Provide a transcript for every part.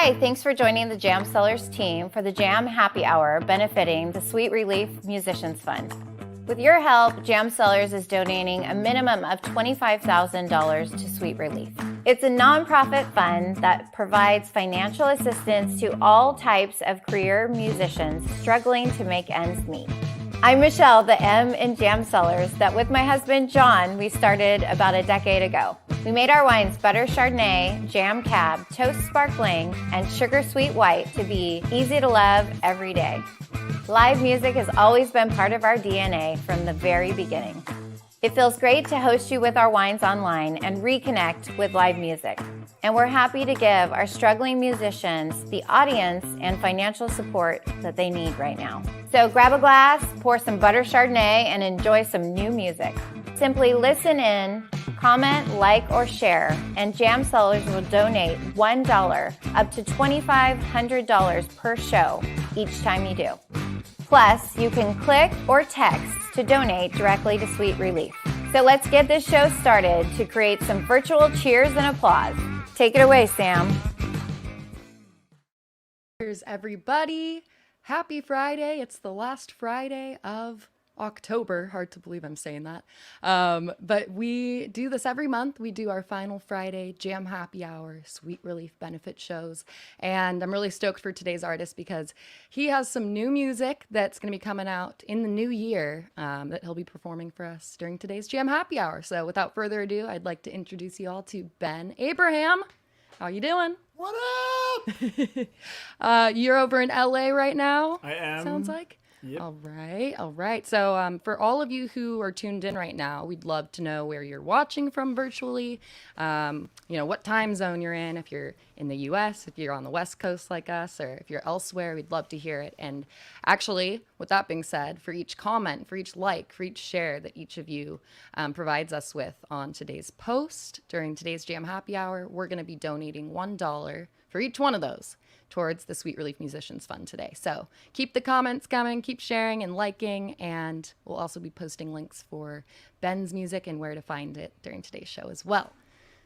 Hi, thanks for joining the Jam Sellers team for the Jam Happy Hour benefiting the Sweet Relief Musicians Fund. With your help, Jam Sellers is donating a minimum of $25,000 to Sweet Relief. It's a nonprofit fund that provides financial assistance to all types of career musicians struggling to make ends meet. I'm Michelle, the M in Jam Sellers, that with my husband John, we started about a decade ago. We made our wines Butter Chardonnay, Jam Cab, Toast Sparkling, and Sugar Sweet White to be easy to love every day. Live music has always been part of our DNA from the very beginning. It feels great to host you with our wines online and reconnect with live music. And we're happy to give our struggling musicians the audience and financial support that they need right now. So grab a glass, pour some Butter Chardonnay, and enjoy some new music. Simply listen in, comment, like, or share, and Jam Sellers will donate $1 up to $2,500 per show each time you do. Plus, you can click or text to donate directly to Sweet Relief. So let's get this show started to create some virtual cheers and applause. Take it away, Sam. Cheers, everybody. Happy Friday. It's the last Friday of October. Hard to believe I'm saying that. But we do this every month. We do our final Friday Jam Happy Hour, Sweet Relief benefit shows. And I'm really stoked for today's artist because he has some new music that's going to be coming out in the new year that he'll be performing for us during today's Jam Happy Hour. So without further ado, I'd like to introduce you all to Ben Abraham. How you doing? What up? You're over in LA right now? I am. Sounds like. Yep. All right. So for all of you who are tuned in right now, we'd love to know where you're watching from virtually, what time zone you're in, if you're in the US, if you're on the West Coast like us, or if you're elsewhere, we'd love to hear it. And actually, with that being said, for each comment, for each like, for each share that each of you provides us with on today's post during today's Jam Happy Hour, we're going to be donating $1 for each one of those towards the Sweet Relief Musicians Fund today. So keep the comments coming, keep sharing and liking, and we'll also be posting links for Ben's music and where to find it during today's show as well.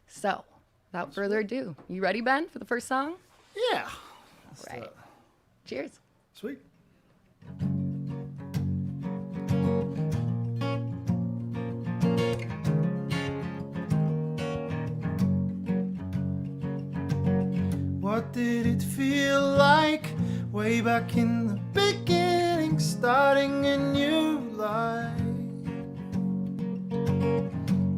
So without further ado, you ready, Ben, for the first song? Yeah. All right. Cheers. Sweet. What did it feel like way back in the beginning, starting a new life?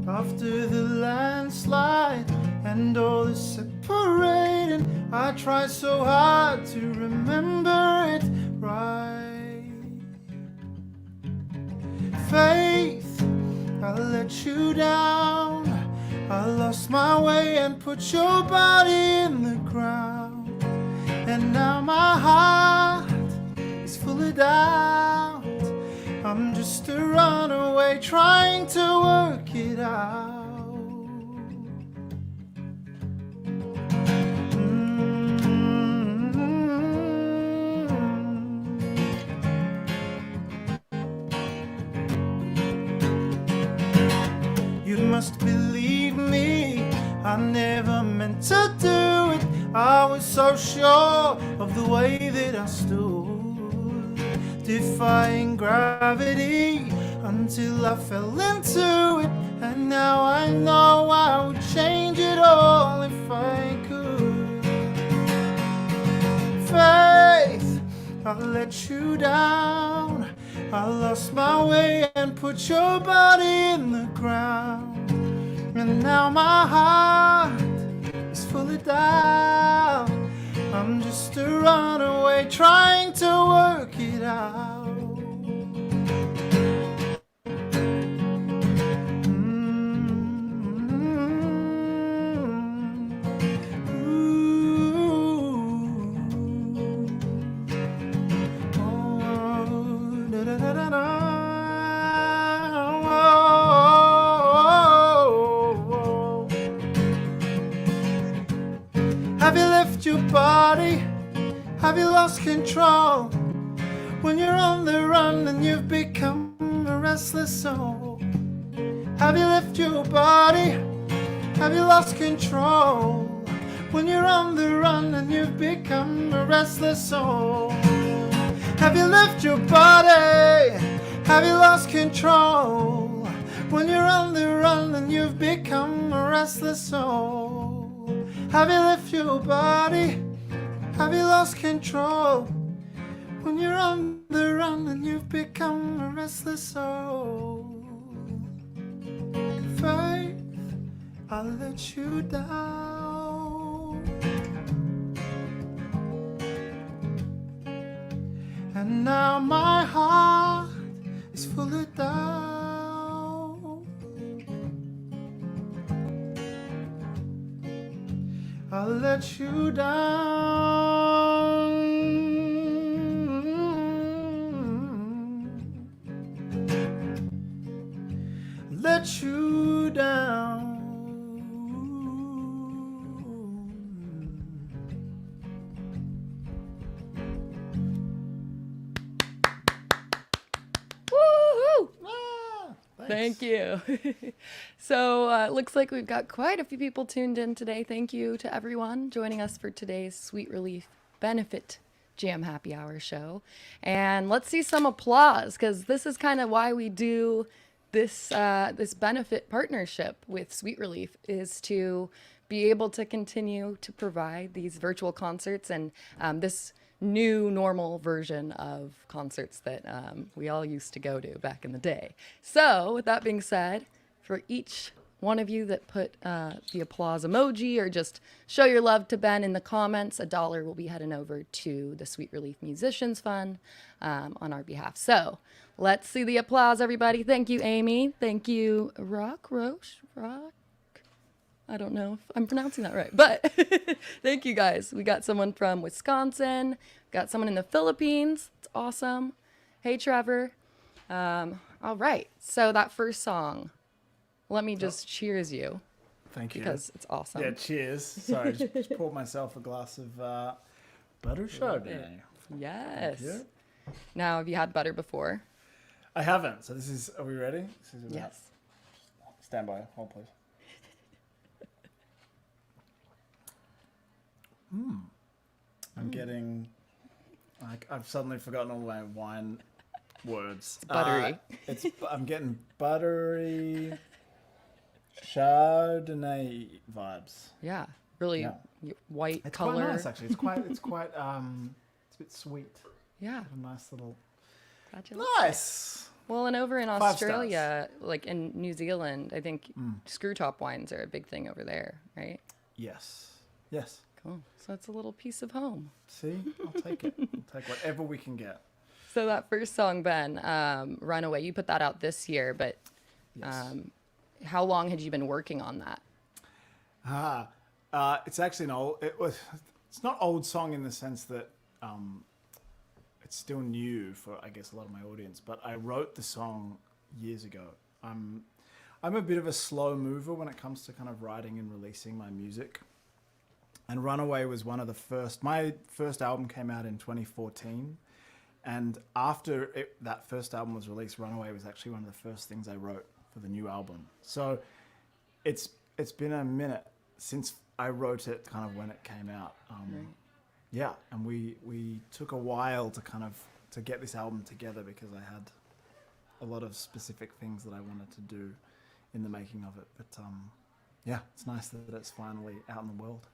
After the landslide and all the separating, I tried so hard to remember it right. Faith, I let you down. I lost my way and put your body in the ground. And now my heart is full of doubt. I'm just a runaway trying to work it out. You must believe me, I never meant to do it. I was so sure of the way that I stood, defying gravity until I fell into it. And now I know I would change it all if I could. Faith, I let you down. I lost my way and put your body in the ground. And now my heart is full of doubt. I'm just a runaway trying to work it out. Have you left your body? Have you lost control? When you're on the run and you've become a restless soul. Have you left your body? Have you lost control? when you're on the run and you've become a restless soul? Have you left your body? Have you lost control? When you're on the run and you've become a restless soul. Have you left your body? Have you lost control? When you're on the run and you've become a restless soul. Faith, I'll let you down. And now my heart is full of doubt. I'll let you down. Let you down. Woohoo! Thanks. Thank you. So it looks like we've got quite a few people tuned in today. Thank you to everyone joining us for today's Sweet Relief Benefit Jam Happy Hour show. And let's see some applause, because this is kind of why we do this this benefit partnership with Sweet Relief, is to be able to continue to provide these virtual concerts and this new normal version of concerts that we all used to go to back in the day. So with that being said, for each one of you that put the applause emoji or just show your love to Ben in the comments, $1 will be heading over to the Sweet Relief Musicians Fund on our behalf. So let's see the applause, everybody. Thank you, Amy. Thank you, Rock. I don't know if I'm pronouncing that right, but thank you guys. We got someone from Wisconsin, got someone in the Philippines. It's awesome. Hey, Trevor. All right. So that first song, let me just cheers you Thank you. because it's awesome. Yeah, cheers. Sorry, just poured myself a glass of butter Chardonnay. Yes. Yeah. Now, have you had butter before? I haven't. So this is. Are we ready? This is about- Yes. Stand by. Hold, please. I'm getting. I've suddenly forgotten all my wine words. It's buttery. I'm getting buttery Chardonnay vibes. Yeah. Really Yeah. white It's color. quite nice, actually. It's quite. It's a bit sweet. Yeah. A nice little. Glad you like Nice. Well, and over in 5 Australia, like in New Zealand, I think screw top wines are a big thing over there, right? Yes. Yes. Cool. So it's a little piece of home. See, I'll take it. I'll take whatever we can get. So that first song, Ben, Runaway, you put that out this year, but Yes. how long had you been working on that? It's actually an old. It's not old song in the sense that it's still new for, I guess, a lot of my audience. But I wrote the song years ago. I'm a bit of a slow mover when it comes to kind of writing and releasing my music. And Runaway was one of the first. My first album came out in 2014, and after that first album was released, Runaway was actually one of the first things I wrote for the new album. So it's been a minute since I wrote it, kind of when it came out. Right. Yeah, and we took a while to get this album together because I had a lot of specific things that I wanted to do in the making of it. But yeah, it's nice that it's finally out in the world.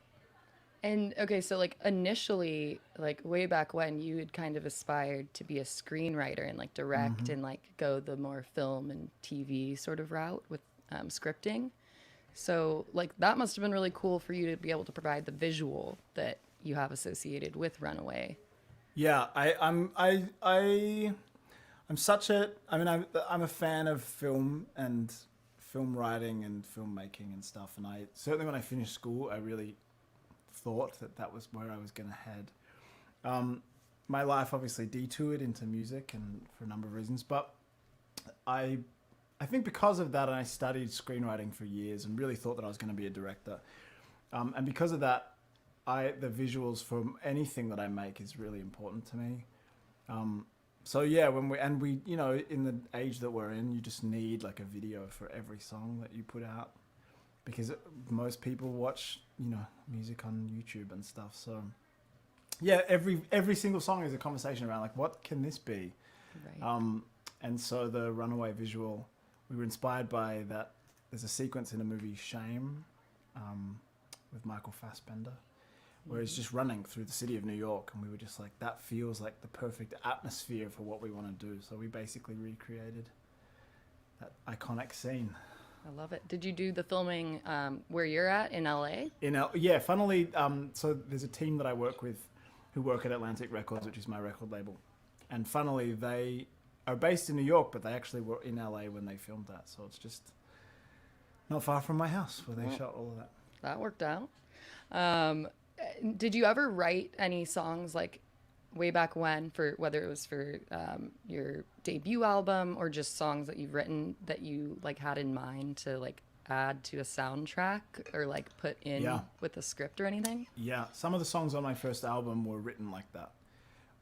And okay, so like initially, like way back when, you had kind of aspired to be a screenwriter and like direct and like go the more film and TV sort of route with scripting. So like that must have been really cool for you to be able to provide the visual that you have associated with Runaway. Yeah, I'm such a. I mean, I'm a fan of film and film writing and filmmaking and stuff. And I certainly, when I finished school, I really thought that was where I was going to head. My life obviously detoured into music and for a number of reasons, but I think because of that, I studied screenwriting for years and really thought that I was going to be a director. And because of that, the visuals from anything that I make is really important to me. So yeah, when we, you know, in the age that we're in, you just need like a video for every song that you put out. because most people watch, music on YouTube and stuff. So yeah, every single song is a conversation around like, what can this be? Right. And so the Runaway visual, we were inspired by that. There's a sequence in the movie Shame with Michael Fassbender, where he's just running through the city of New York, and we were just like, that feels like the perfect atmosphere for what we want to do. So we basically recreated that iconic scene. I love it. Did you do the filming where you're at in LA? Yeah, funnily, so there's a team that I work with who work at Atlantic Records, which is my record label. And funnily, they are based in New York, but they actually were in LA when they filmed that. So it's just not far from my house where they shot all of that. That worked out. Did you ever write any songs like way back when, for whether it was for your debut album or just songs that you've written that you like had in mind to like add to a soundtrack or like put in with a script or anything? Yeah, some of the songs on my first album were written like that,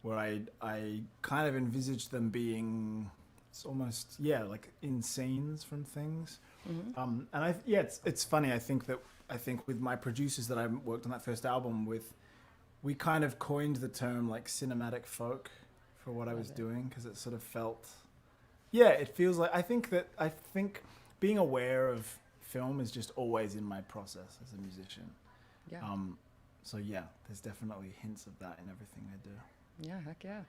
where I kind of envisaged them being, it's almost, like in scenes from things. Mm-hmm. And it's funny. I think with my producers that I worked on that first album with, we kind of coined the term like cinematic folk for what I was doing, because it sort of felt, it feels like, I think being aware of film is just always in my process as a musician. Yeah. So there's definitely hints of that in everything I do. Yeah, heck yeah.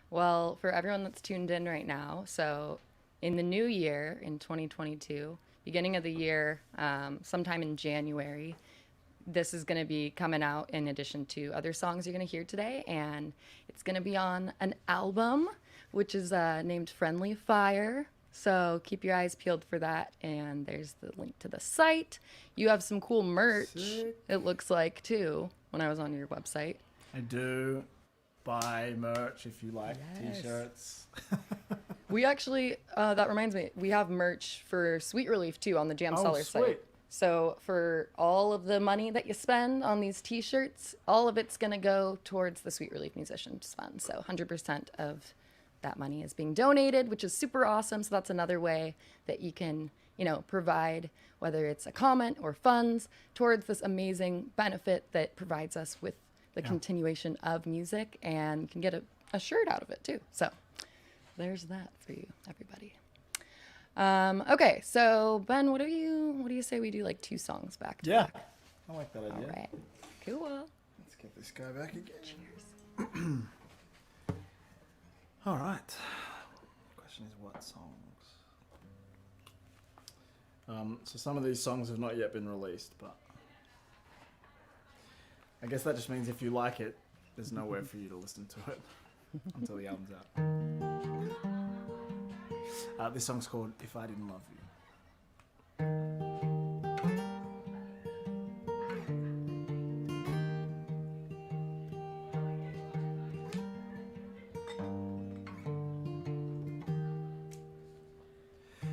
Well, for everyone that's tuned in right now, so in the new year, in 2022, beginning of the year, sometime in January, this is going to be coming out in addition to other songs you're going to hear today, and it's going to be on an album, which is named Friendly Fire. So keep your eyes peeled for that, and there's the link to the site. You have some cool merch, it looks like, too, when I was on your website. I do. Buy merch if you like t-shirts. We actually, that reminds me, we have merch for Sweet Relief, too, on the Jam Cellar site. So for all of the money that you spend on these t-shirts, all of it's going to go towards the Sweet Relief Musicians Fund. So 100% of that money is being donated, which is super awesome. So that's another way that you can, provide, whether it's a comment or funds, towards this amazing benefit that provides us with the continuation of music, and you can get a shirt out of it too. So there's that for you, everybody. Okay, so Ben, what do you say we do like 2 songs back to back? I like that idea. All right, cool. Let's get this guy back again. Cheers. All right. The question is, what songs? So some of these songs have not yet been released, but I guess that just means if you like it, there's nowhere for you to listen to it until the album's out. This song's called If I Didn't Love You.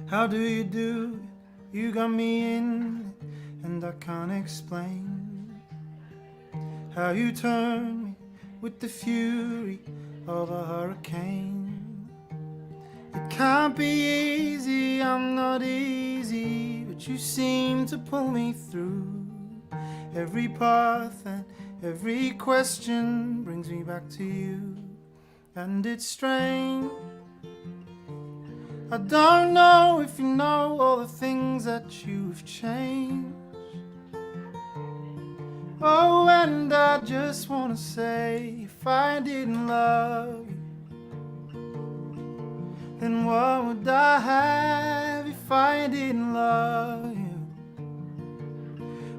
How do you do? You got me in, and I can't explain how you turn me with the fury of a hurricane. It can't be easy, I'm not easy, but you seem to pull me through. Every path and every question brings me back to you, and it's strange. I don't know if you know all the things that you've changed. Oh, and I just wanna say, if I didn't love you, then what would I have if I didn't love you?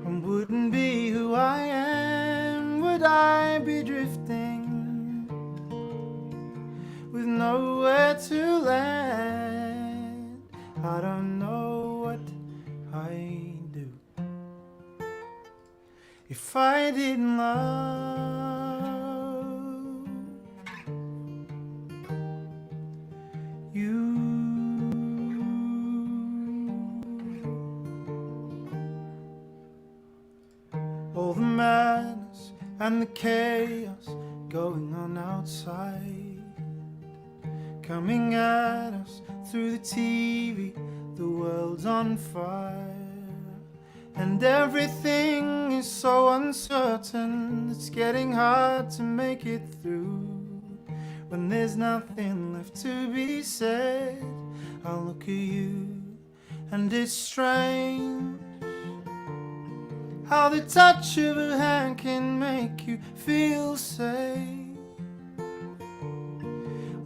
I wouldn't be who I am, would I be drifting with nowhere to land? I don't know what I do if I didn't love you. All the madness and the chaos going on outside, coming at us through the TV, the world's on fire. and everything is so uncertain. It's getting hard to make it through. When there's nothing left to be said, I look at you, and it's strange how the touch of a hand can make you feel safe.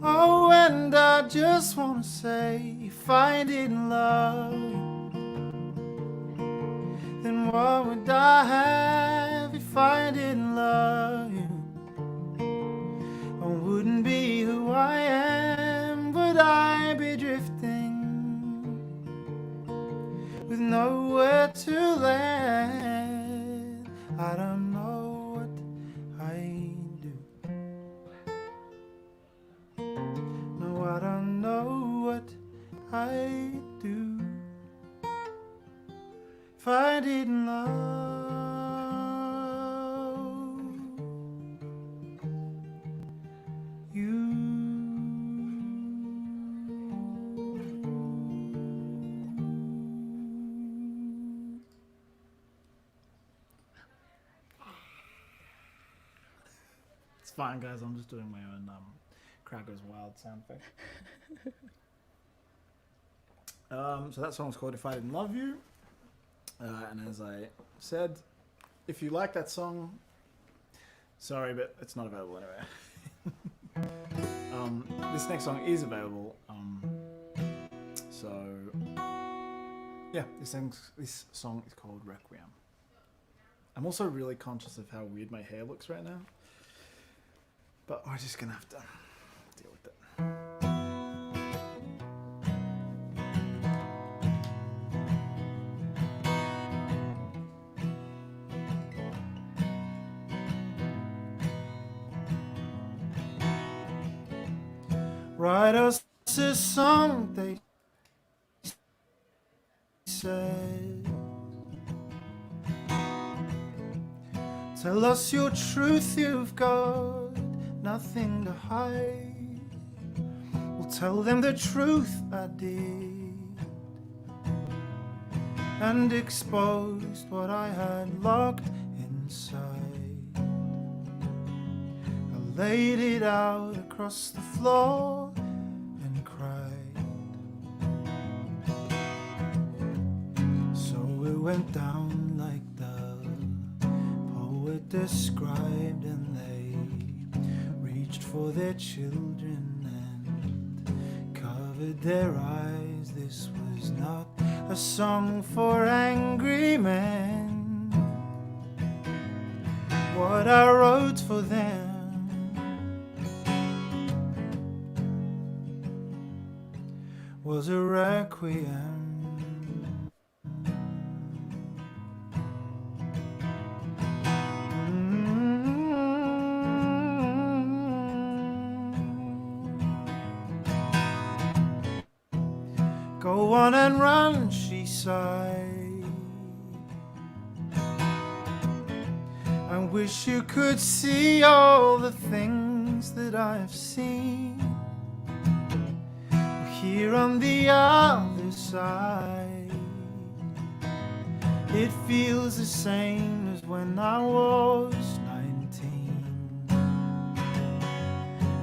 Oh, and I just wanna say, if I didn't love you, then what would I have if I didn't love you? I wouldn't be who I am, would I be drifting with nowhere to land? I don't know what I do. No, I don't know what I do if I didn't love you. It's fine, guys. I'm just doing my own Crackers Wild sound effect. So that song's called If I Didn't Love You. And as I said, if you like that song, sorry, but it's not available anywhere. This next song is available. So yeah, this song is called Requiem. I'm also really conscious of how weird my hair looks right now, but we're just gonna have to deal with it. Write us a song, they said. Tell us your truth, you've got nothing to hide. We'll tell them the truth I did, and exposed what I had locked inside. I laid it out across the floor and cried. So it went down like the poet described, and they reached for their children and covered their eyes. This was not a song for angry men. What I wrote for them was a requiem. Go on and run, she sighed. I wish you could see all the things that I've seen here on the other side. It feels the same as when I was 19.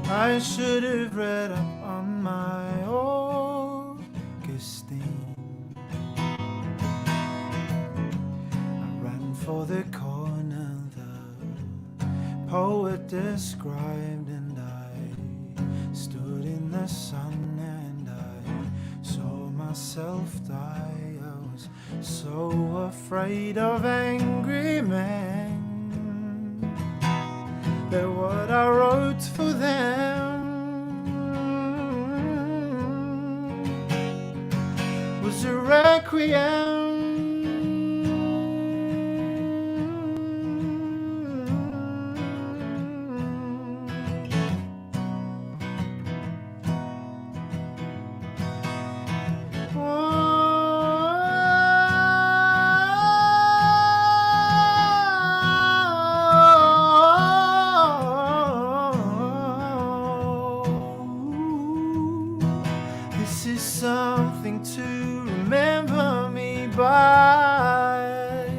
I should have read up on my Augustine. I ran for the corner the poet described, and I stood in the sun and I saw myself die. I was so afraid of angry men that what I wrote for them was a requiem. This is something to remember me by.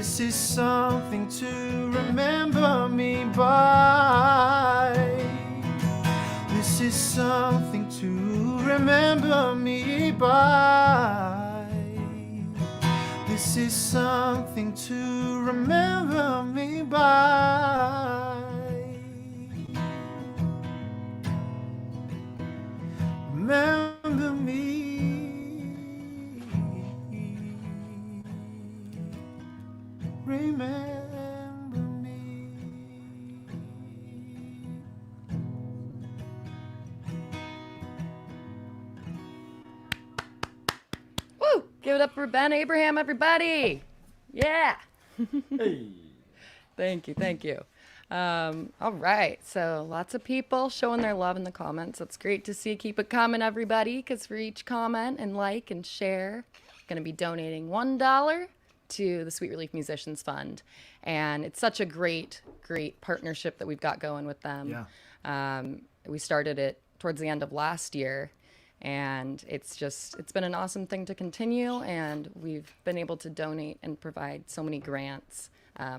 This is something to remember me by. This is something to remember me by. This is something to remember me by. Remember me. Remember me. Woo! Give it up for Ben Abraham, everybody. Yeah. Hey. Thank you. Thank you. All right. So lots of people showing their love in the comments. That's great to see. Keep it coming, everybody, because for each comment and like and share, I'm going to be donating $1 to the Sweet Relief Musicians Fund. And it's such a great, great partnership that we've got going with them. Yeah. We started it towards the end of last year. And it's been an awesome thing to continue. And we've been able to donate and provide so many grants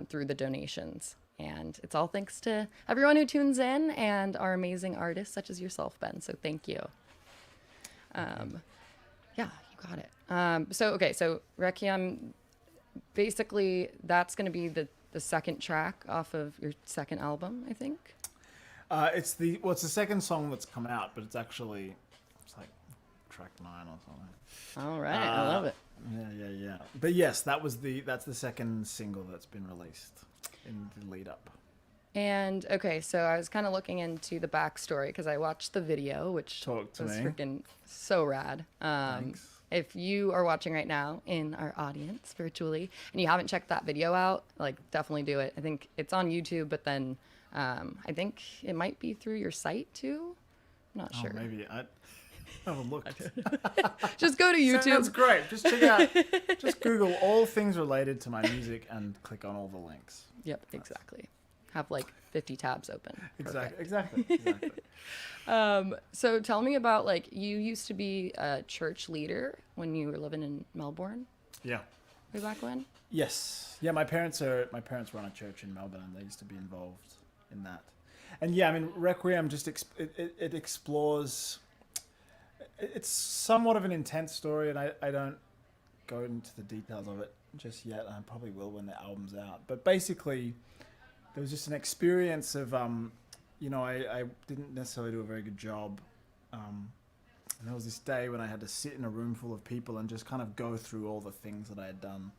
through the donations. And it's all thanks to everyone who tunes in and our amazing artists such as yourself, Ben. So thank you. Yeah, you got it. So Requiem, basically that's going to be the second track off of your second album, I think. It's the second song that's come out, but it's like track 9 or something. All right, I love it. Yeah. But yes, that's the second single that's been released in the lead up. And okay, so I was kind of looking into the backstory because I watched the video, which Talk to was me. freaking so rad. Thanks. If you are watching right now in our audience virtually and you haven't checked that video out, like definitely do it. I think it's on YouTube, but then I think it might be through your site too. I'm not sure. Maybe I haven't looked. Just go to YouTube. Sounds great. Just check out. Just Google all things related to my music and click on all the links. Yep, exactly. Have like 50 tabs open. Exactly. So tell me about, like, you used to be a church leader when you were living in Melbourne. Yeah. Way back when? Yes. Yeah. My parents run a church in Melbourne, and they used to be involved in that. And yeah, I mean, Requiem just it explores. It's somewhat of an intense story, and I don't go into the details of it just yet. I probably will when the album's out. But basically, there was just an experience of, I didn't necessarily do a very good job. And there was this day when I had to sit in a room full of people and just kind of go through all the things that I had done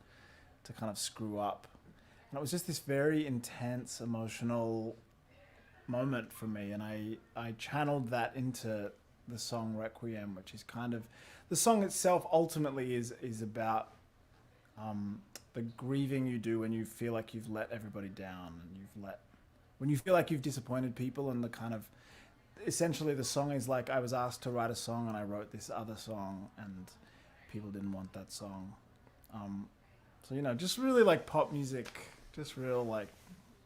to kind of screw up. And it was just this very intense, emotional moment for me. And I channeled that into the song Requiem, which is kind of, the song itself ultimately is about the grieving you do when you feel like you've let everybody down, and when you feel like you've disappointed people, and the kind of, essentially the song is like, I was asked to write a song and I wrote this other song and people didn't want that song. So, just really like pop music, just real like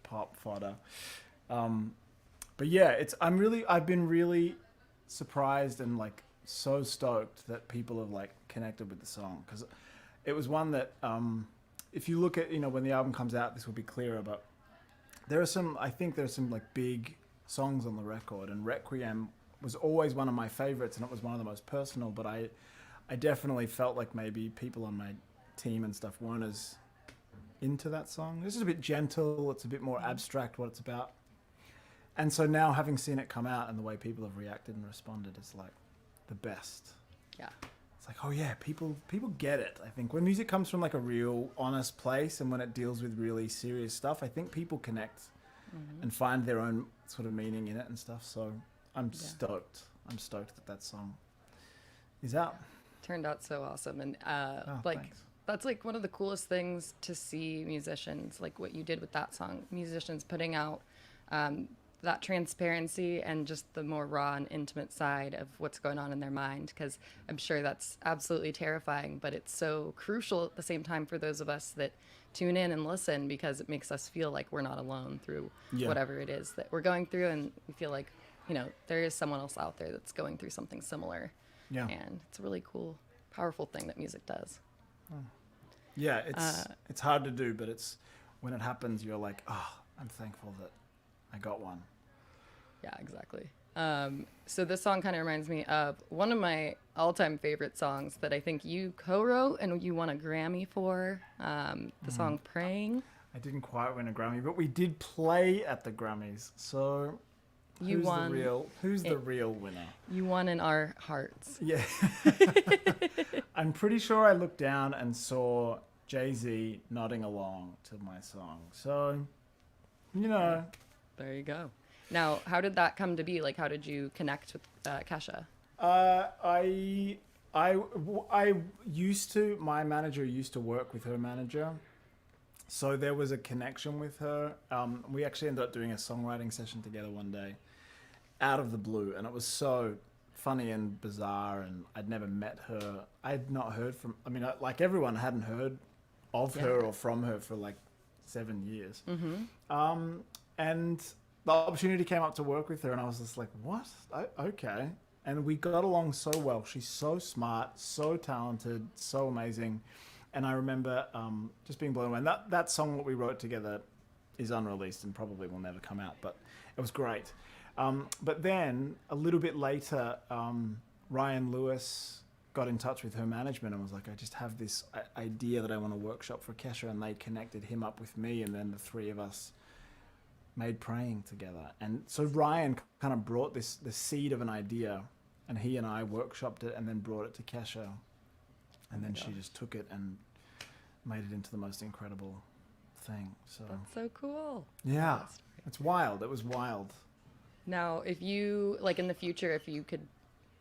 pop fodder. But yeah, I've been really surprised and like so stoked that people have like connected with the song, because it was one that if you look at, when the album comes out, this will be clearer, but I think there's some like big songs on the record, and Requiem was always one of my favorites, and it was one of the most personal, but I definitely felt like maybe people on my team and stuff weren't as into that song. This is a bit gentle, it's a bit more abstract what it's about. And so now, having seen it come out and the way people have reacted and responded is like the best. Yeah. It's like, oh yeah, people get it. I think when music comes from like a real honest place, and when it deals with really serious stuff, I think people connect and find their own sort of meaning in it and stuff. So I'm stoked. I'm stoked that song is out. Turned out so awesome. And Thanks. that's like one of the coolest things to see musicians, like what you did with that song, musicians putting out that transparency and just the more raw and intimate side of what's going on in their mind, because I'm sure that's absolutely terrifying, but it's so crucial at the same time for those of us that tune in and listen, because it makes us feel like we're not alone through whatever it is that we're going through, and we feel like, there is someone else out there that's going through something similar. Yeah. And it's a really cool, powerful thing that music does. Yeah, it's hard to do, but it's when it happens, you're like, oh, I'm thankful that I got one. Yeah, exactly. So this song kind of reminds me of one of my all-time favorite songs that I think you co-wrote and you won a Grammy for, the song Praying. I didn't quite win a Grammy, but we did play at the Grammys. So You who's won. the real winner? You won in our hearts. Yeah. I'm pretty sure I looked down and saw Jay-Z nodding along to my song. So, you know. There you go. Now, how did that come to be? Like, how did you connect with Kesha? My manager used to work with her manager. So there was a connection with her. We actually ended up doing a songwriting session together one day out of the blue. And it was so funny and bizarre. And I'd never met her. I'd not heard from, like everyone hadn't heard of her or from her for like 7 years. Mm-hmm. And the opportunity came up to work with her and I was just like, what? Okay. And we got along so well. She's so smart, so talented, so amazing. And I remember just being blown away. And that song that we wrote together is unreleased and probably will never come out, but it was great. But then a little bit later, Ryan Lewis got in touch with her management and was like, I just have this idea that I want to workshop for Kesha. And they connected him up with me. And then the three of us made Praying together. And so Ryan kind of brought the seed of an idea and he and I workshopped it and then brought it to Kesha. And then she just took it and made it into the most incredible thing. So That's so cool. yeah, it's wild. It was wild. Now, if you, like in the future, if you could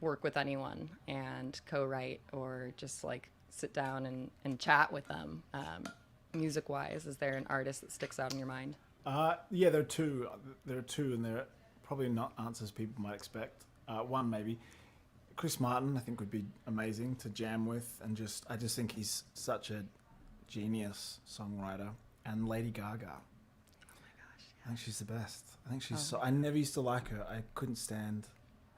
work with anyone and co-write or just like sit down and chat with them, music-wise, is there an artist that sticks out in your mind? Yeah, there are two. And they're probably not answers people might expect. One maybe. Chris Martin, I think, would be amazing to jam with, and I just think he's such a genius songwriter. And Lady Gaga. Oh my gosh! Yeah. I think she's the best. I think she's so. I never used to like her. I couldn't stand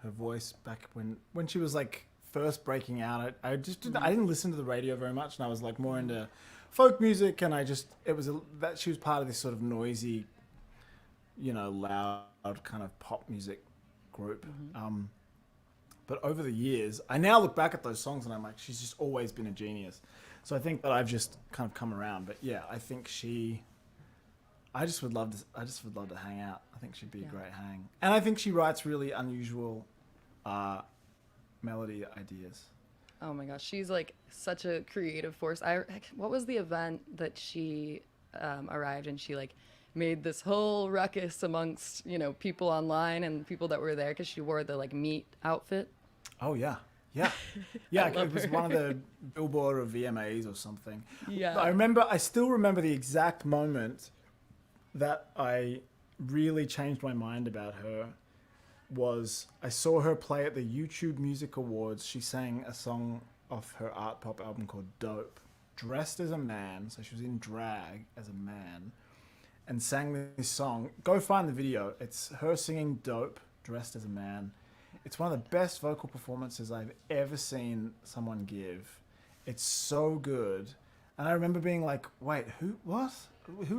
her voice back when she was like first breaking out. I didn't listen to the radio very much, and I was like more into folk music, and that she was part of this sort of noisy, loud kind of pop music group. Mm-hmm. But over the years, I now look back at those songs and I'm like, she's just always been a genius. So I think that I've just kind of come around. But yeah, I think I just would love to hang out. I think she'd be a great hang. And I think she writes really unusual melody ideas. Oh my gosh, she's like such a creative force. What was the event that she arrived and she like made this whole ruckus amongst people online and people that were there because she wore the like meat outfit? Oh yeah. It was one of the Billboard or VMAs or something. Yeah, I still remember the exact moment that I really changed my mind about her. Was I saw her play at the YouTube Music Awards. She sang a song off her art pop album called Dope, dressed as a man. So she was in drag as a man and sang this song. Go find the video. It's her singing Dope, dressed as a man. It's one of the best vocal performances I've ever seen someone give. It's so good. And I remember being like, wait, who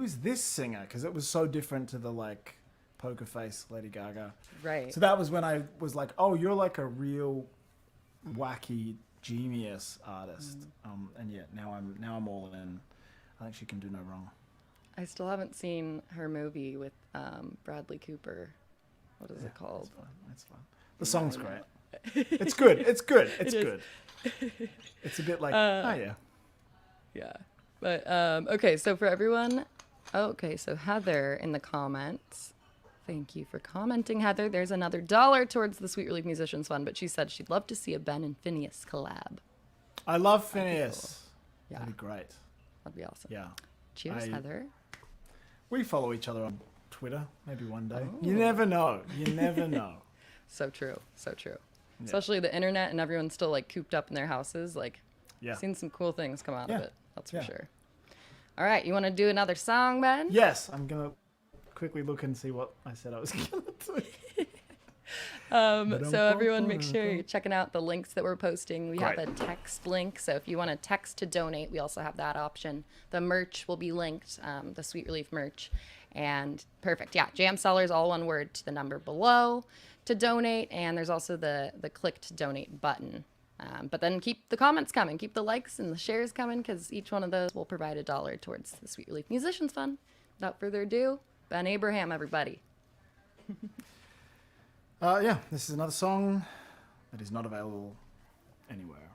is this singer? Because it was so different to the like poker face Lady Gaga. right. So that was when I was like, oh, you're like a real wacky genius artist. And yeah, now I'm all in. I think she can do no wrong. I still haven't seen her movie with Bradley Cooper. What is it called? It's fun. The song's great. It's good. It's good. It's good. It's a bit like, yeah. Yeah. But, okay, so for everyone, so Heather in the comments, thank you for commenting, Heather. There's another $1 towards the Sweet Relief Musicians Fund, but she said she'd love to see a Ben and Phineas collab. I love Phineas. Cool. Yeah. That'd be great. That'd be awesome. Yeah. Cheers, Heather. We follow each other on Twitter, maybe one day. Oh. You never know. You never know. So true. So true. Yeah. Especially the internet and everyone's still like cooped up in their houses. Like, Yeah. seen some cool things come out of it. That's for Yeah. sure. All right. You want to do another song, Ben? Yes, I'm going to quickly look and see what I said I was going to do. So everyone make sure you're checking out the links that we're posting. We have Great. a text link, so if you want to text to donate, we also have that option. The merch will be linked, the Sweet Relief merch. And perfect, yeah, Jam Cellars, all one word, to the number below to donate. And there's also the click to donate button. But then keep the comments coming, keep the likes and the shares coming, because each one of those will provide $1 towards the Sweet Relief Musicians Fund. Without further ado, Ben Abraham, everybody. Yeah, this is another song that is not available anywhere.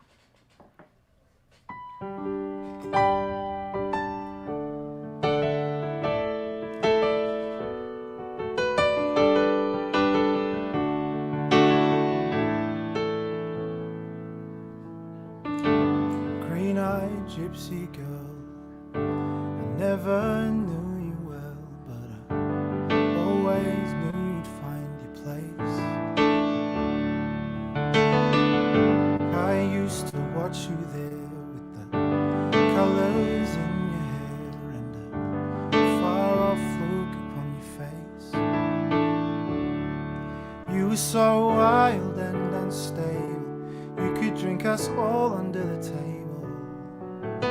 Green-eyed gypsy girl, I never knew you well, but I always knew you'd find your place. I used to watch you there with the colours in your hair and a far-off look upon your face. You were so wild and unstable, you could drink us all under the table. I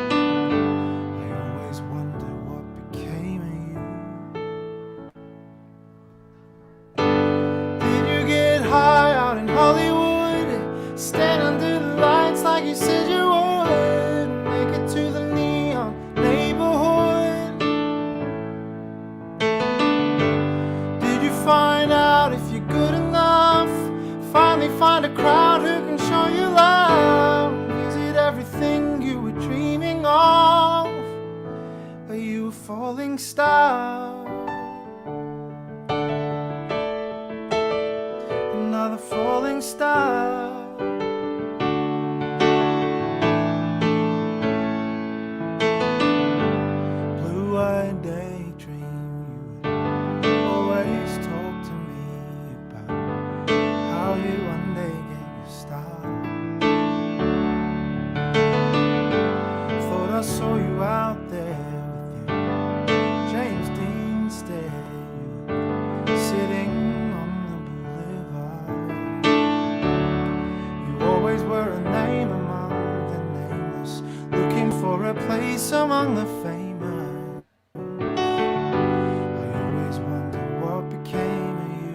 always wonder what became of you. Did you get high out in Hollywood? Stand under the lights like you said you would? Make it to the neon neighborhood? Did you find out if you're good enough? Finally find a crowd who can show you love? Is it everything you were dreaming of? Are you a falling star? Another falling star. Blue-eyed daydream, you would always talk to me about how you one day get your start. Thought I saw you out there with your James Dean stare, you sitting on the boulevard. You always were a name among the nameless, looking for a place among the famous. I always wonder what became of you.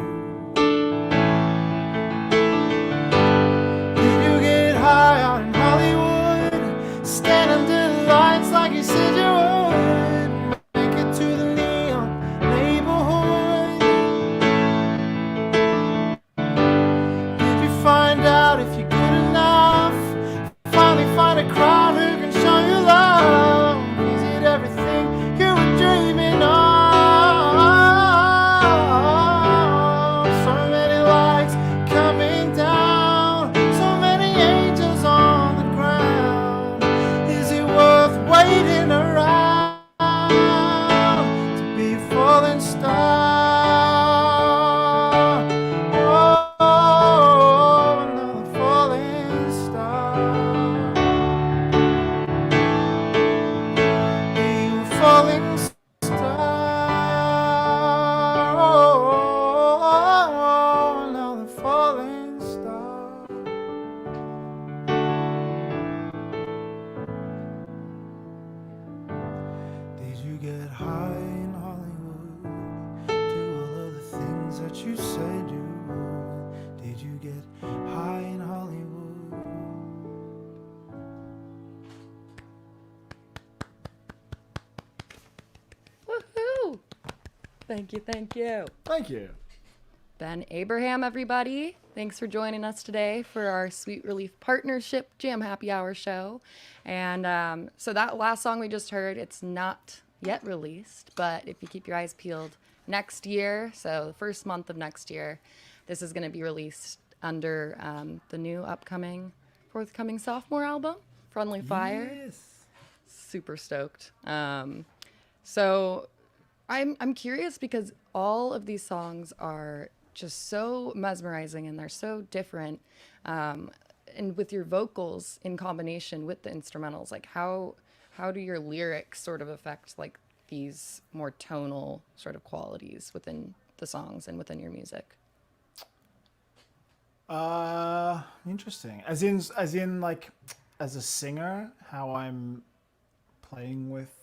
Did you get high out in Hollywood? Stand under the lights like you said you would? Make it to the neon neighborhood? Did you find out if you're good enough? Finally find a crowd who can show you love? Is it everything you were dreaming of? So many lights coming down, so many angels on the ground. Is it worth waiting around to be a falling star? Oh, another falling star. Are you a falling star? Oh, another falling star. Did you get high in Hollywood? Do all of the things that you said you would? Did you get high in Hollywood? Woohoo! Thank you, thank you. Thank you. Ben Abraham, everybody. Thanks for joining us today for our Sweet Relief Partnership Jam Happy Hour show. And so that last song we just heard, it's not yet released, but if you keep your eyes peeled, next year, so the first month of next year, this is going to be released under the new forthcoming sophomore album, Friendly Fire. Yes. Super stoked. So I'm curious because all of these songs are just so mesmerizing and they're so different. And with your vocals in combination with the instrumentals, like how do your lyrics sort of affect like these more tonal sort of qualities within the songs and within your music? Interesting. Like, as a singer, how I'm playing with.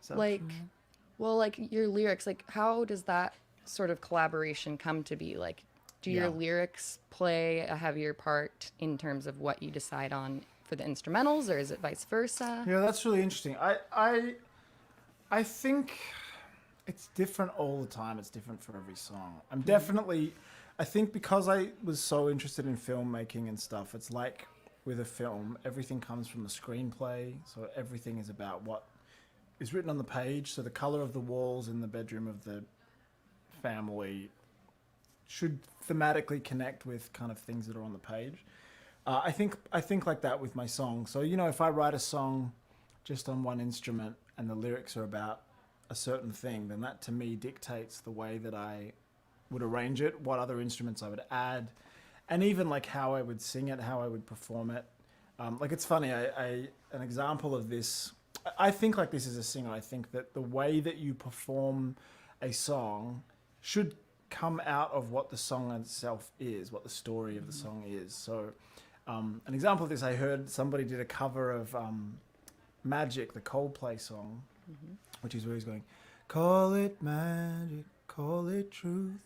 Is that what you Like, mean? well, like your lyrics, like how does that sort of collaboration come to be? Like, do your Yeah. lyrics play a heavier part in terms of what you decide on for the instrumentals, or is it vice versa? Yeah, that's really interesting. I think it's different all the time. It's different for every song. I'm definitely, I think because I was so interested in filmmaking and stuff, it's like with a film, everything comes from the screenplay. So everything is about what is written on the page. So the color of the walls in the bedroom of the family should thematically connect with kind of things that are on the page. I think like that with my song. So if I write a song just on one instrument and the lyrics are about a certain thing, then that to me dictates the way that I would arrange it, what other instruments I would add, and even like how I would sing it, how I would perform it. Like it's funny, an example of this. I think like this as a singer. I think that the way that you perform a song should come out of what the song itself is, what the story of the song is. So, an example of this, I heard somebody did a cover of Magic, the Coldplay song, which is where he's going, call it magic, call it truth.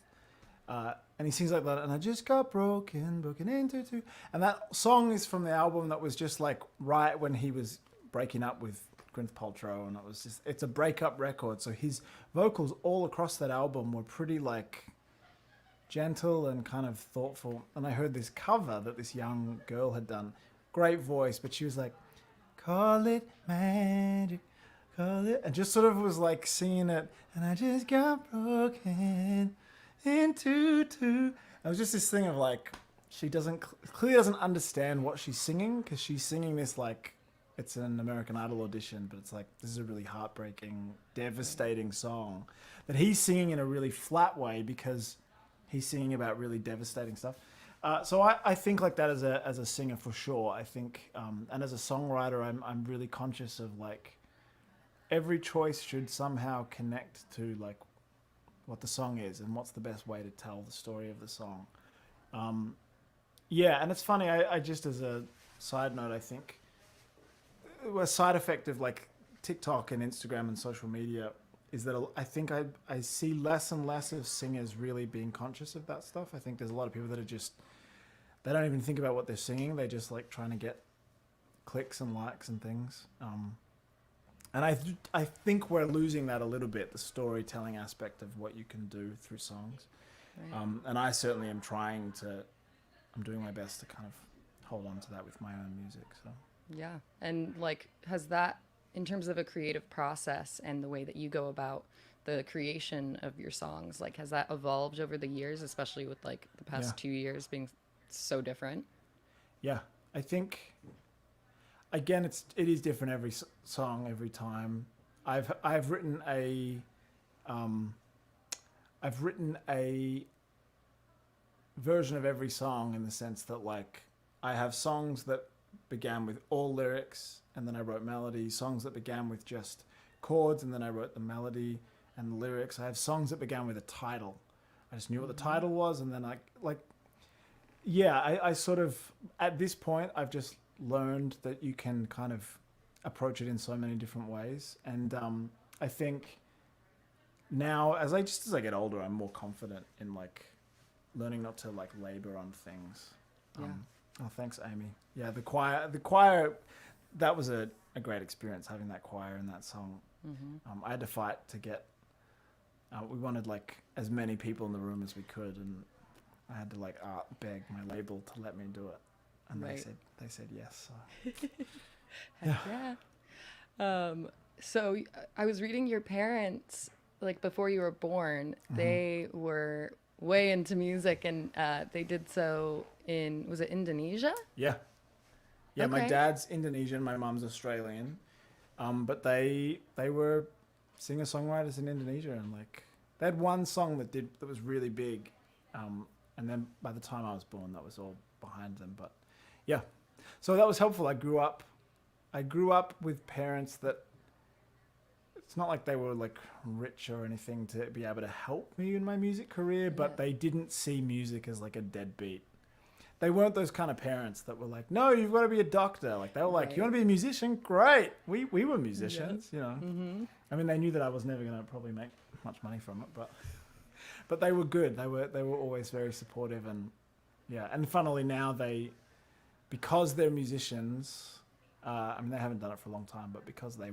And he sings like that, and I just got broken into two. And that song is from the album that was just like right when he was breaking up with Gwyneth Paltrow, and it's a breakup record. So his vocals all across that album were pretty like gentle and kind of thoughtful. And I heard this cover that this young girl had done. Great voice, but she was like, call it magic, call it, and just sort of was like singing it. And I just got broken into two. It was just this thing of like, she clearly doesn't understand what she's singing, because she's singing this like it's an American Idol audition, but it's like, this is a really heartbreaking, devastating song that he's singing in a really flat way because he's singing about really devastating stuff. So I think like that as a singer for sure. I think, and as a songwriter, I'm really conscious of like every choice should somehow connect to like what the song is and what's the best way to tell the story of the song. Yeah, and it's funny. I just as a side note, I think a side effect of like TikTok and Instagram and social media is that I think I see less and less of singers really being conscious of that stuff. I think there's a lot of people that are just, they don't even think about what they're singing. They're just like trying to get clicks and likes and things. And I think we're losing that a little bit, the storytelling aspect of what you can do through songs. Right. And I certainly am I'm doing my best to kind of hold on to that with my own music. So. Yeah. And like, has that, in terms of a creative process and the way that you go about the creation of your songs, like, has that evolved over the years, especially with like the past 2 years being so different? Yeah, I think, again, it is different every song, every time. I've written a version of every song in the sense that like I have songs that began with all lyrics and then I wrote melody, songs that began with just chords and then I wrote the melody and the lyrics. I have songs that began with a title. I just knew what the title was, and then I sort of, at this point, I've just learned that you can kind of approach it in so many different ways. And I think now, as I get older, I'm more confident in like learning not to like labor on things. Yeah. Oh, thanks, Amy. Yeah, the choir, that was a great experience, having that choir in that song. I had to fight to get, we wanted like as many people in the room as we could, and I had to like beg my label to let me do it, and Right. they said yes. So. Yeah. So I was reading your parents, like before you were born, they were way into music, and they did so in, was it Indonesia? Yeah. Yeah, my Okay. dad's Indonesian, my mum's Australian. But they were singer-songwriters in Indonesia, and like they had one song that was really big. And then by the time I was born, that was all behind them. But yeah. So that was helpful. I grew up with parents that, it's not like they were like rich or anything to be able to help me in my music career, but they didn't see music as like a deadbeat. they weren't those kind of parents that were like, no, you've got to be a doctor. Like, they were like, you want to be a musician? Great. We were musicians, you know. Mm-hmm. I mean, they knew that I was never going to probably make much money from it, but they were good. They were always very supportive, and yeah. And funnily now because they're musicians, I mean, they haven't done it for a long time, but because they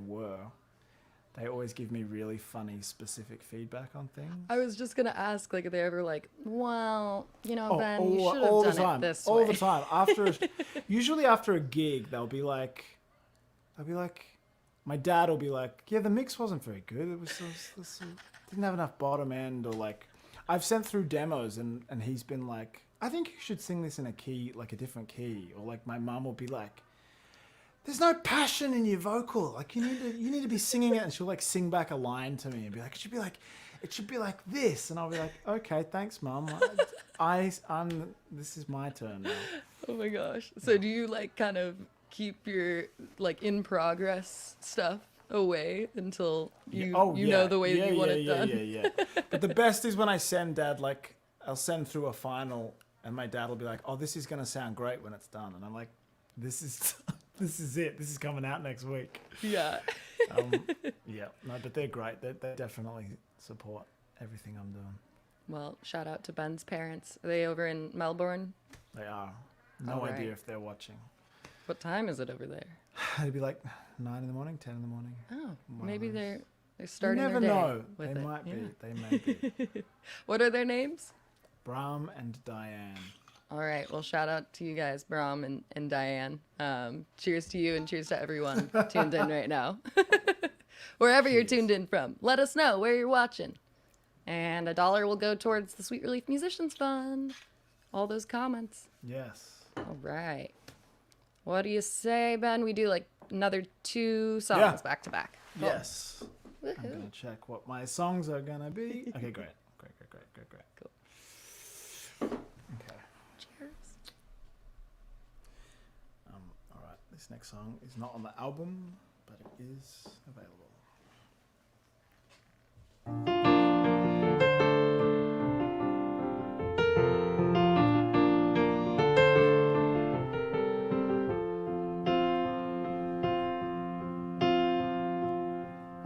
always give me really funny, specific feedback on things. I was just gonna ask, like, if they ever like, well, you know, Ben, you all, should all have the done time, it this all way. the time. Usually after a gig, I'll be like, my dad will be like, yeah, the mix wasn't very good. It was didn't have enough bottom end, or like, I've sent through demos and he's been like, I think you should sing this in a key, like a different key, or like my mum will be like, there's no passion in your vocal. Like you need to be singing it, and she'll like sing back a line to me and be like, it should be like this, and I'll be like, okay, thanks, Mum. This is my turn now. Oh my gosh. So do you like kind of keep your like in progress stuff away until you know the way that you want it done? Yeah. But the best is when I send Dad, like, I'll send through a final, and my dad will be like, oh, this is gonna sound great when it's done, and I'm like, this is it. This is coming out next week. Yeah. Yeah. No, but they're great. They definitely support everything I'm doing. Well, shout out to Ben's parents. Are they over in Melbourne? They are. No All right. idea if they're watching. What time is it over there? It'd be like 9 in the morning, 10 in the morning. Oh, One maybe of those. they're You starting never their day know. with They it. might Yeah. be. They may be. What are their names? Brahm and Diane. All right. Well, shout out to you guys, Brahm and Diane. Cheers to you and cheers to everyone tuned in right now. Wherever you're tuned in from, let us know where you're watching. And $1 will go towards the Sweet Relief Musicians Fund. All those comments. Yes. All right. What do you say, Ben? We do like another 2 songs Yeah. back to back. Yes. I'm Woohoo. going to check what my songs are going to be. Okay, great. Great. Cool. Okay. Cheers. All right. This next song is not on the album, but it is available.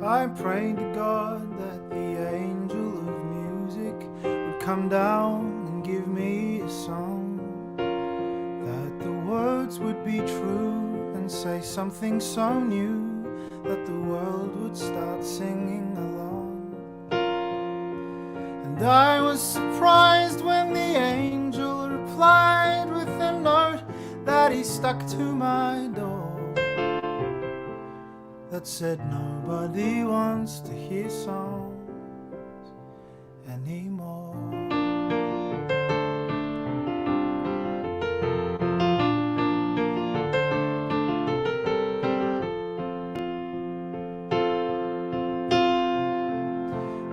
I prayed to God that the angel of music would come down and give me a song, that the words would be true and say something so new that the world would start singing along. And I was surprised when the angel replied with a note that he stuck to my door that said nobody wants to hear songs anymore.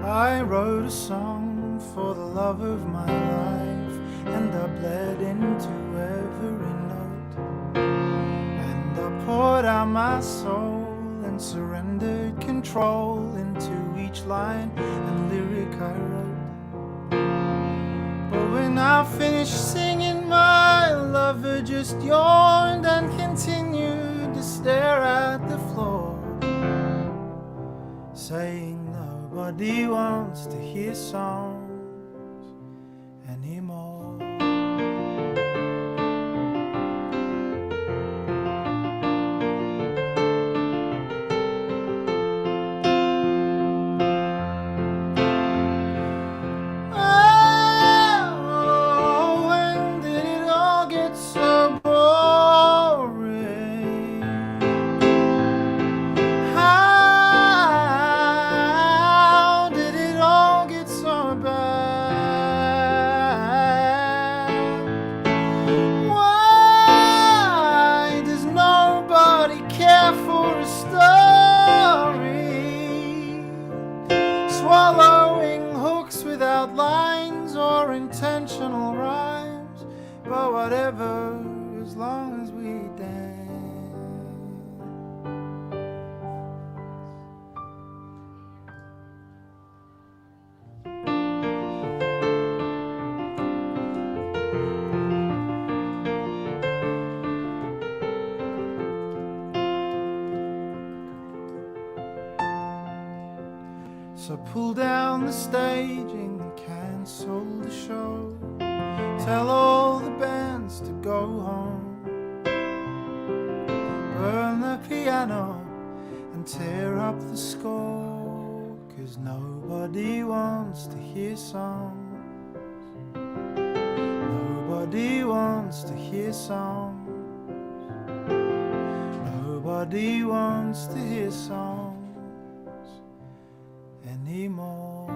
I wrote a song for the love of my life, and I bled into every note, and I poured out my soul and surrendered control into each line and lyric I wrote. But when I finished singing, my lover just yawned and continued to stare at the floor, saying nobody wants to hear songs anymore. Oh, when did it all get so boring? How did it all get so bad? Why does nobody care for a story? Swallowing hooks without lines or intentional rhymes, but whatever, as long as we dance. So pull down the staging and cancel the show. Tell all the bands to go home. Burn the piano and tear up the score, 'cause nobody wants to hear songs. Nobody wants to hear songs. Nobody wants to hear songs anymore.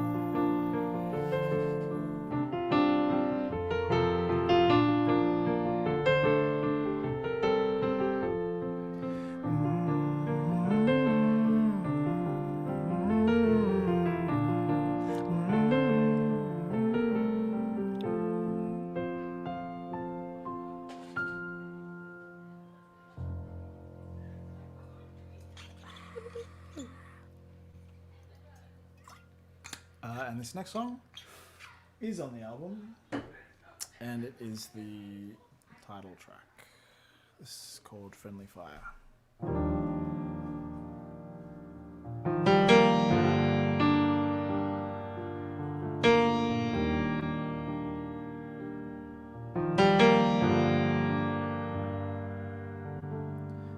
And this next song is on the album, and it is the title track. This is called Friendly Fire.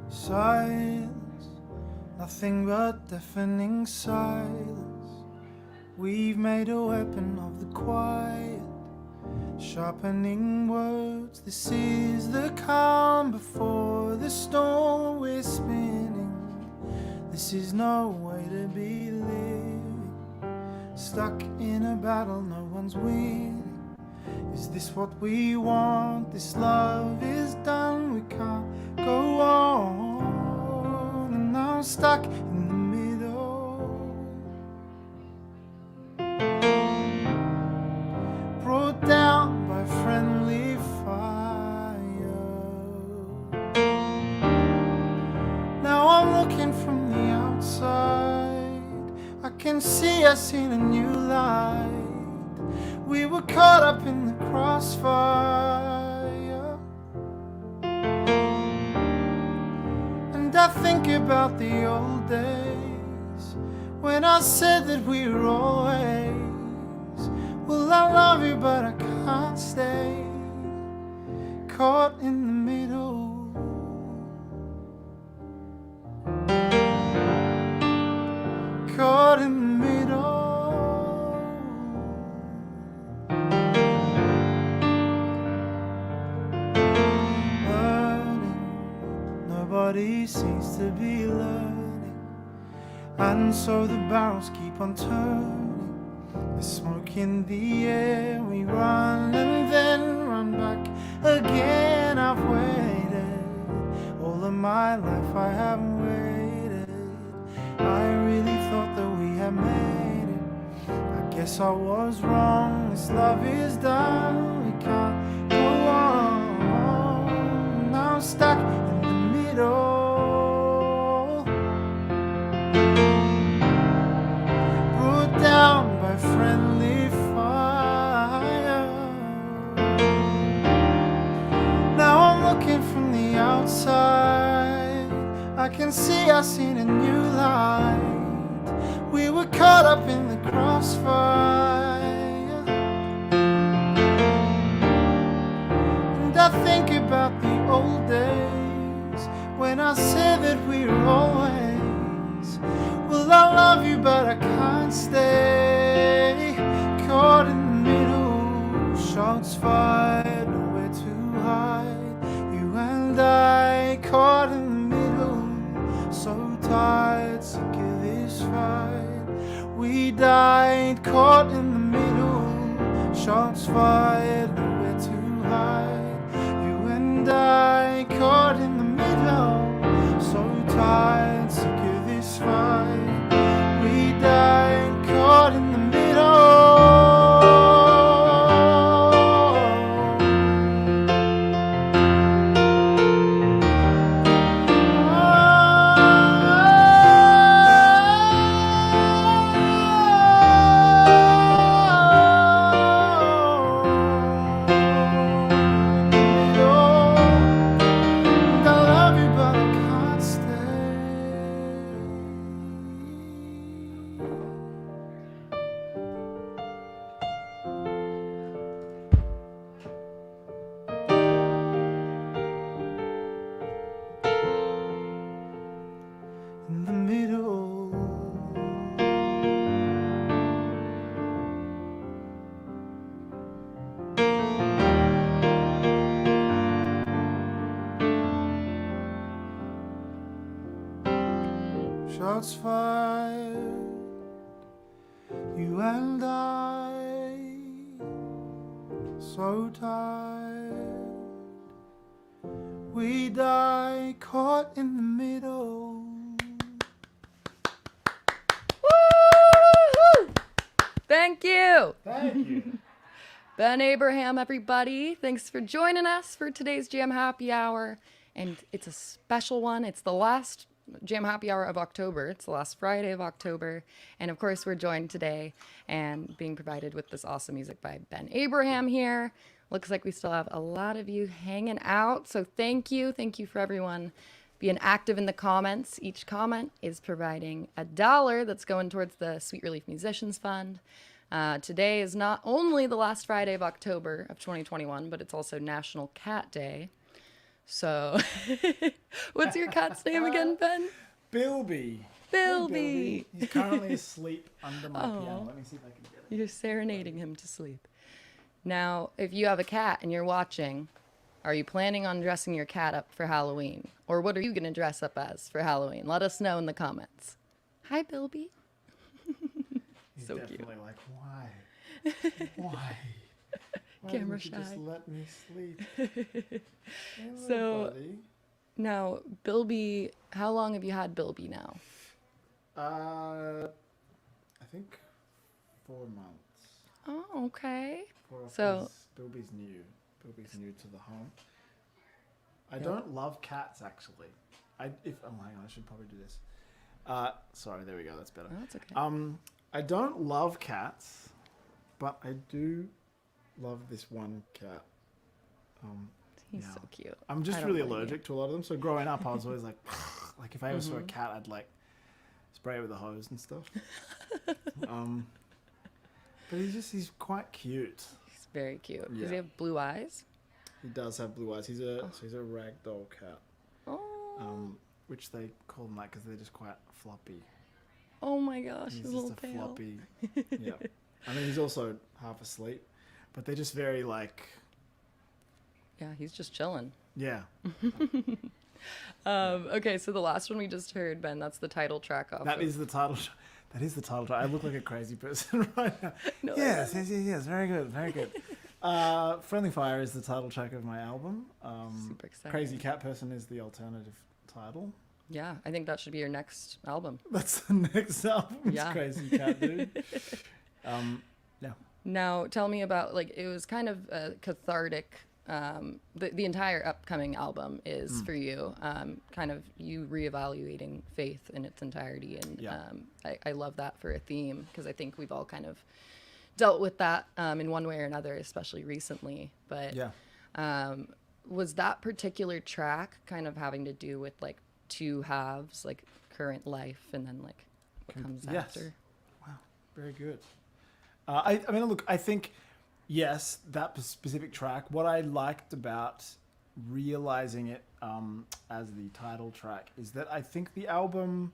Silence, nothing but deafening silence. We've made a weapon of the quiet, sharpening words. This is the calm before the storm we're spinning. This is no way to be living, stuck in a battle no one's winning. Is this what we want? This love is done, we can't go on. And now I'm stuck in the middle, brought down by friendly fire. Now I'm looking from the outside, I can see us in a new light. We were caught up in the crossfire, and I think about the old days when I said that we were always. Well, I love you, but I can't stay caught in the middle. Caught in the middle. Nobody seems to be learning, and so the barrels keep on turning. The smoke in the air, we run and then run back again. I've waited all of my life, I haven't waited. I really thought that we had made it. I guess I was wrong. This love is done, we can't go on. Now I'm stuck in the middle, brought down by friendly fire. Now I'm looking from the outside, I can see us in a new light. We were caught up in the crossfire, and I think about the old days when I said that we were always. Well, I love you, but I can't stay caught in the middle. Shots fired, nowhere to hide. You and I caught in the middle, so tired, sick of this fight. We died caught in the middle. Shots fired, nowhere to hide. You and I caught in the middle, so tired, sick of this fight. We died caught in the middle. And I love you, but I can't stay. in the middle. Shots fired, you and I, so tired, we die caught in the middle. Woo! Thank you. Thank you. Ben Abraham, everybody. Thanks for joining us for today's Jam Happy Hour. And it's a special one. It's the last Jam Happy Hour of October. It's the last Friday of October. And of course, we're joined today and being provided with this awesome music by Ben Abraham here. Looks like we still have a lot of you hanging out. So thank you. Thank you for everyone being active in the comments. Each comment is providing $1 that's going towards the Sweet Relief Musicians Fund. Today is not only the last Friday of October of 2021, but it's also National Cat Day. So, what's your cat's name again, Ben? Bilby. Bilby. He's currently asleep under my piano. Let me see if I can get it. You're serenading him to sleep. Now, if you have a cat and you're watching, are you planning on dressing your cat up for Halloween? Or what are you going to dress up as for Halloween? Let us know in the comments. Hi, Bilby. He's So definitely cute. like, why? Why? Why Camera didn't you just shy. let me sleep? Hello, So- buddy. Now, Bilby, how long have you had Bilby now? I think 4 months. Oh, okay. So So- Bilby's new. Bilby's new to the home. I don't love cats actually. Hang on, I should probably do this. Sorry, there we go. That's better. Oh, that's okay. I don't love cats, but I do love this one cat. He's yeah. so cute. I'm just I don't really blame you. allergic to a lot of them. So growing up, I was always like if I ever saw a cat, I'd like spray it with a hose and stuff. But he's quite cute. He's very cute. Does Yeah. he have blue eyes? He does have blue eyes. He's a ragdoll cat, Oh, which they call them that because they're just quite floppy. oh my gosh, He's his just little a tail. floppy. Yeah, I mean he's also half asleep, but they're just very like Yeah, he's just chilling. yeah. Okay, so the last one we just heard, Ben, that's the title track off. That of- is the title. That is the title track. I look like a crazy person right now. No, Yes. Very good. Very good. Friendly Fire is the title track of my album. Super excited. Crazy Cat Person is the alternative title. Yeah, I think that should be your next album. That's the next album. It's Yeah. Crazy Cat Dude. Yeah. Now, tell me about, like, it was kind of a cathartic. The entire upcoming album is for you, kind of you reevaluating faith in its entirety, and Yeah. I love that for a theme because I think we've all kind of dealt with that in one way or another, especially recently. But Yeah. was that particular track kind of having to do with like two halves, like current life and then like what comes yes. after? Wow. Very good. I mean, look, I think, yes, that specific track, what I liked about realizing it as the title track is that I think the album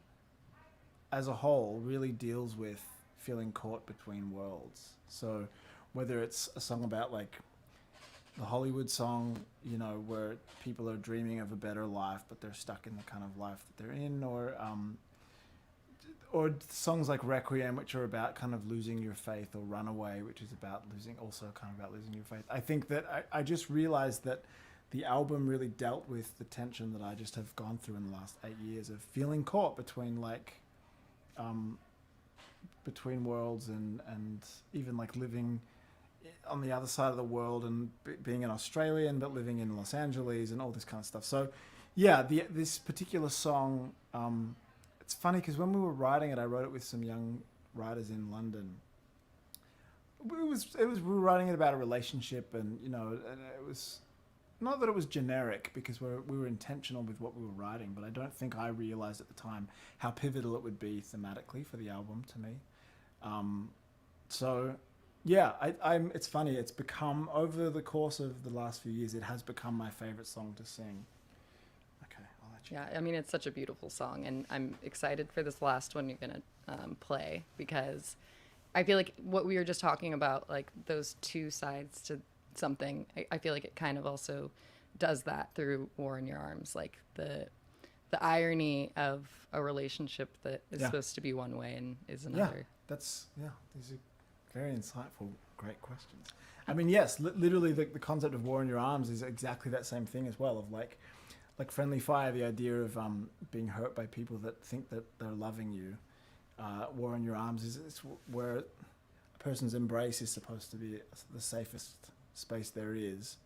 as a whole really deals with feeling caught between worlds. So whether it's a song about like the Hollywood song, you know, where people are dreaming of a better life, but they're stuck in the kind of life that they're in, or songs like Requiem, which are about kind of losing your faith, or Runaway, which is about losing your faith. I think that I just realized that the album really dealt with the tension that I just have gone through in the last 8 years of feeling caught between like, between worlds and even like living on the other side of the world and being an Australian, but living in Los Angeles and all this kind of stuff. So yeah, this particular song, it's funny because when we were writing it, I wrote it with some young writers in London. We were writing it about a relationship, and you know, and it was not that it was generic because we were intentional with what we were writing, but I don't think I realized at the time how pivotal it would be thematically for the album to me. So yeah, it's funny. It's become, over the course of the last few years, it has become my favorite song to sing. Okay, I'll let Yeah, I mean, it's such a beautiful song, and I'm excited for this last one you're going to play, because I feel like what we were just talking about, like those two sides to something, I feel like it kind of also does that through War in Your Arms, like the irony of a relationship that is supposed to be one way and is another. These are very insightful, great questions. I mean, yes, literally the concept of War in Your Arms is exactly that same thing as well, of like Friendly Fire, the idea of being hurt by people that think that they're loving you. War in Your Arms is where a person's embrace is supposed to be the safest space there is,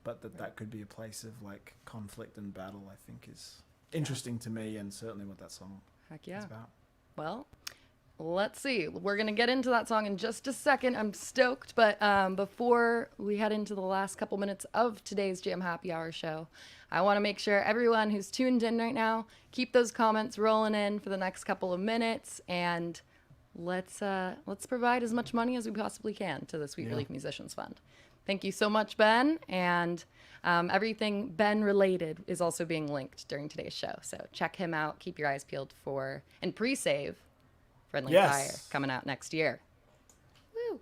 but that could be a place of like conflict and battle, I think is interesting to me, and certainly what that song is about. Well, let's see. We're going to get into that song in just a second. I'm stoked, but before we head into the last couple minutes of today's Jam Happy Hour show, I want to make sure everyone who's tuned in right now, keep those comments rolling in for the next couple of minutes, and let's provide as much money as we possibly can to the Sweet Relief Musicians Fund. Thank you so much, Ben, and everything Ben related is also being linked during today's show, so check him out. Keep your eyes peeled for, and pre-save Friendly Fire coming out next year. Woo!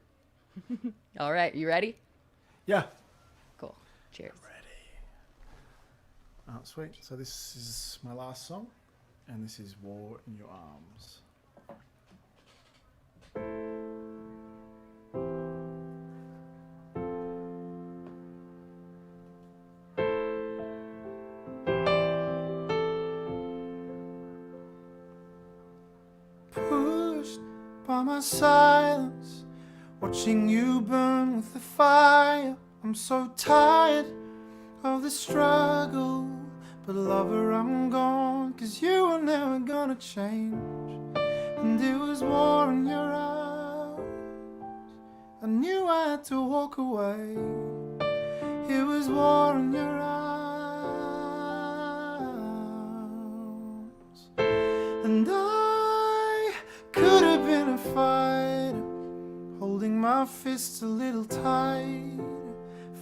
All right, you ready? Yeah. Cool. Cheers. I'm ready. Sweet. So this is my last song, and this is War in Your Arms. By my silence, watching you burn with the fire. I'm so tired of the struggle, but lover, I'm gone, 'cause you were never gonna change. And it was war in your eyes, I knew I had to walk away. It was war in your eyes, and I could have been a fighter, holding my fists a little tight,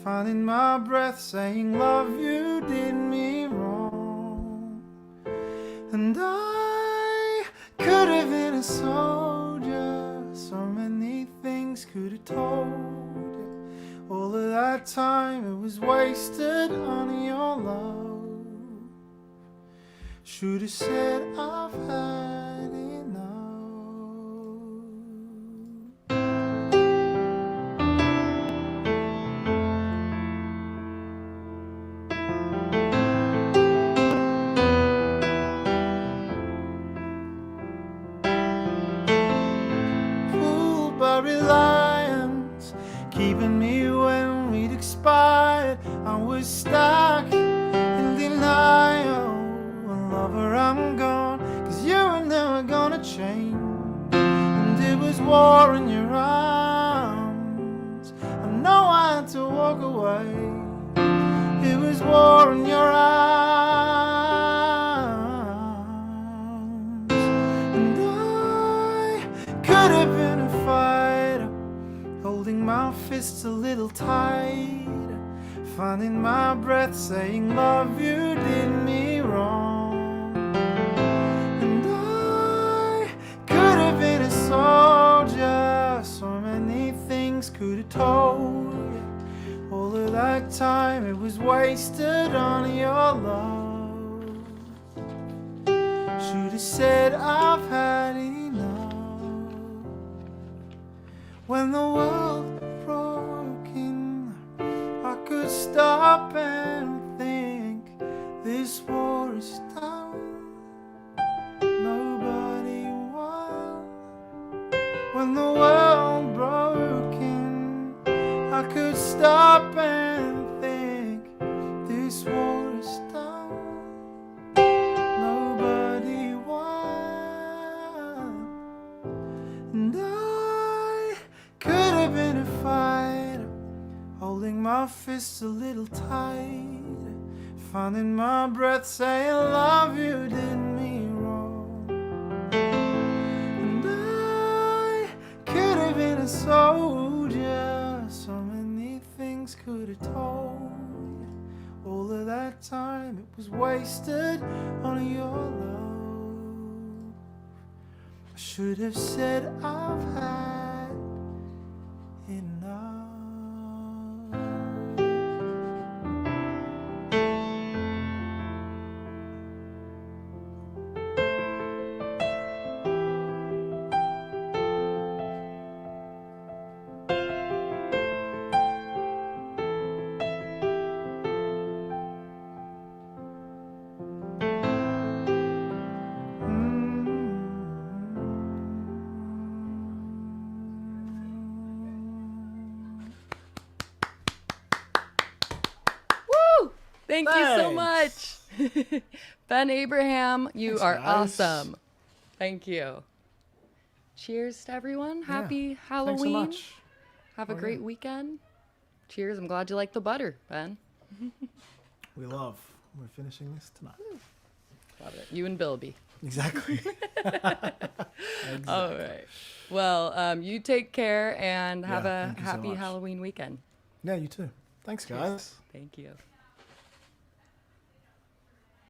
finding my breath, saying love, you did me wrong. And I could have been a soldier, so many things could have told you. All of that time, it was wasted on your love. Should have said I've had enough. Pulled by reliance, keeping me when we'd expired. I was stuck in denial. Lover, I'm gone, 'cause you were never gonna change. And it was war in your arms, I know I had to walk away. It was war in your arms, and I could have been a fighter, holding my fists a little tighter, finding my breath, saying love, you did me wrong. Soldier, so many things could have told you. All of that time, it was wasted on your love. Should have said I've had enough. When the world broke in, I could stop and think this war is done. Nobody won. When the world broke in, I could stop and think this war is done. Nobody won. And I could have been a fighter, holding my fists a little tighter, finding my breath, saying love, you did me wrong. Been a soldier, so many things could have told you. All of that time, time it was wasted on your love. I should have said I've had enough. Woo! Thank you so much. Ben Abraham, you Thanks, are guys. awesome. Thank you. Cheers to everyone. Happy Thanks Halloween. so much. Have a Oh, yeah. great weekend. Cheers. I'm glad you like the butter, Ben. We're finishing this tonight. Love it. You and Bilby. Exactly. All right. Well, you take care and have Yeah, a thank you so happy much. Halloween weekend. Yeah, you too. Thanks, guys. Thank you.